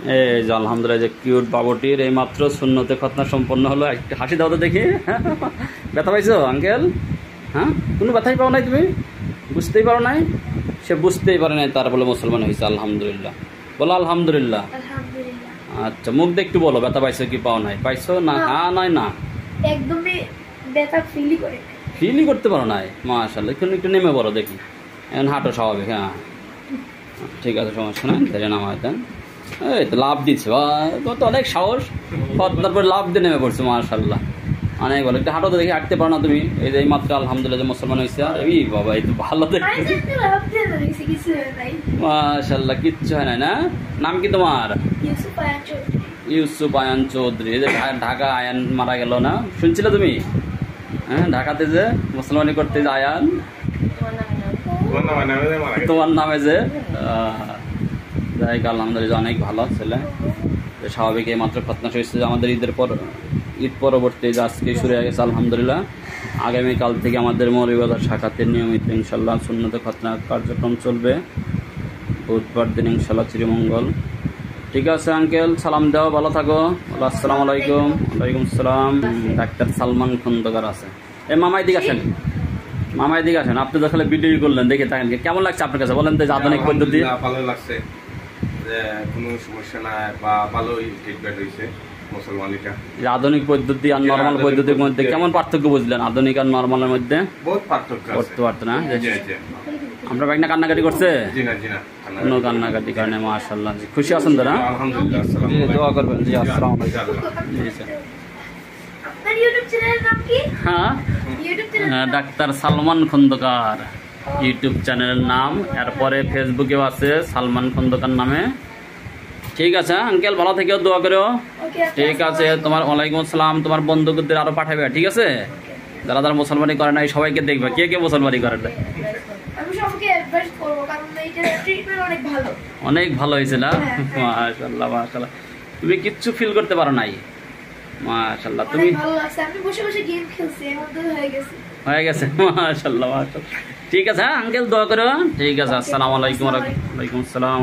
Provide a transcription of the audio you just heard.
এই যে আলহামদুলিল্লাহ, যে কিউট বাবুটির এই মাত্র সুন্নতে খতনা সম্পন্ন হলো। একটু হাসি দাও তো দেখি। ব্যথা পাইছো আঙ্কেল? হ্যাঁ, কোনো ব্যথাই পাও নাই তুমি? বুঝতেই পারো নাই? সে বুঝতেই পারে নাই, তার বলে মুসলমান হয়েছে। আলহামদুলিল্লাহ বলো, আলহামদুলিল্লাহ। আচ্ছা, মুখ দিয়ে একটু বলো, ব্যথা পাইছো কি পাও নাই? পাইছো না? হ্যাঁ নয় না, একদমই ব্যথা ফিলই করতে পারো নাই। মাশাআল্লাহ, একটু নেমে পড়ো দেখি। এখন হাঁটো স্বাভাবিক। হ্যাঁ ঠিক আছে, সমস্যা নাই, ধরে নামায় দেন। এই তো লাভ দিচ্ছে, তো অনেক সাহস। তারপর লাভ দিয়ে নেমে পড়ছে। মাশাআল্লাহ, অনেক ভালো। একটু হাঁটো তো দেখি, হাঁটতে পারো না তুমি? এই যে এই মাত্র আলহামদুলিল্লাহ যে মুসলমান হয়েছে। আর এই বাবা, এই তো ভালো দেখতে। মাশাআল্লাহ, কিচ্ছু হয় না। নাম কি তোমার? ইউসুফ আয়ান চৌধুরী। এই যে ঢাকা আয়ান মারা গেল না, শুনছিলে তুমি? হ্যাঁ, ঢাকাতে যে মুসলমানি করতে যে আয়ান, তোমার নামে যে। যাই হোক, আলহামদুলিল্লাহ অনেক ভালো ছেলে। স্বাভাবিক এই মাত্র খতনা হয়েছে। আমাদের ঈদ পরবর্তী যে আজকে শুরু হয়ে গেছে আলহামদুলিল্লাহ। আগামীকাল থেকে আমাদের মৌলভীবাজার শাখাতে নিয়মিত ইনশাল্লাহ সুন্নতে খতনা কার্যক্রম চলবে। বুধবার দিন ইনশাল্লাহ চিরমঙ্গল। ঠিক আছে আঙ্কেল, সালাম দাও, ভালো থাকো। আসসালামু আলাইকুম। ওয়ালাইকুম আসসালাম। ডাক্তার সালমান খন্দকার আছে। মামাই দিকে আসেন, মামাই দিকে আসেন। আপনি তো খালি ভিডিও করলেন, দেখে থাকেন। কেমন লাগছে আপনার কাছে বলেন তো? আধুনিক পদ্ধতি ভালো লাগছে, কোনো সমস্যা নাই বা ভালোই ট্রিটমেন্ট হয়েছে মুসলমানিটা। আধুনিক পদ্ধতি আর নরমাল পদ্ধতির মধ্যে কেমন পার্থক্য বুঝলেন? আধুনিক আর নরমালের মধ্যে বহুত পার্থক্য করতে পারতো না। আমরা বাইক না কান্নাকাটি করছে? কোনো কান্নাকাটি কারণে? মাশাআল্লাহ, খুশি আছেন তো না? আলহামদুলিল্লাহ। দোয়া করবেন। জি, আসসালামু আলাইকুম। জি স্যার। হ্যাঁ, ডাক্তার সালমান খন্দকার ইউটিউব চ্যানেলের নাম। এরপরে ফেসবুকেও আছে সালমান খন্দকার নামে। ঠিক আছে আঙ্কেল, ভালো থেকেও, দোয়া করো। ঠিক আছে, তোমার ওয়ালাইকুম আসসালাম। তোমার বন্ধুদের আরো পাঠাবে, ঠিক আছে? যারা যারা মুসলমানি করে না সবাইকে দেখবে, কে কে মুসলমানি করে না। অনেক ভালো হয়েছে না? মাশাআল্লাহ মাশাআল্লাহ, তুমি কিচ্ছু ফিল করতে পারো নাই? মাশাআল্লাহ, তুমি হয়ে গেছে। মাশাআল্লাহ মাশাআল্লাহ। ঠিক আছে আঙ্কেল, দোয়া করো। ঠিক আছে, আসসালামু আলাইকুম। ওয়ালাইকুম আসসালাম।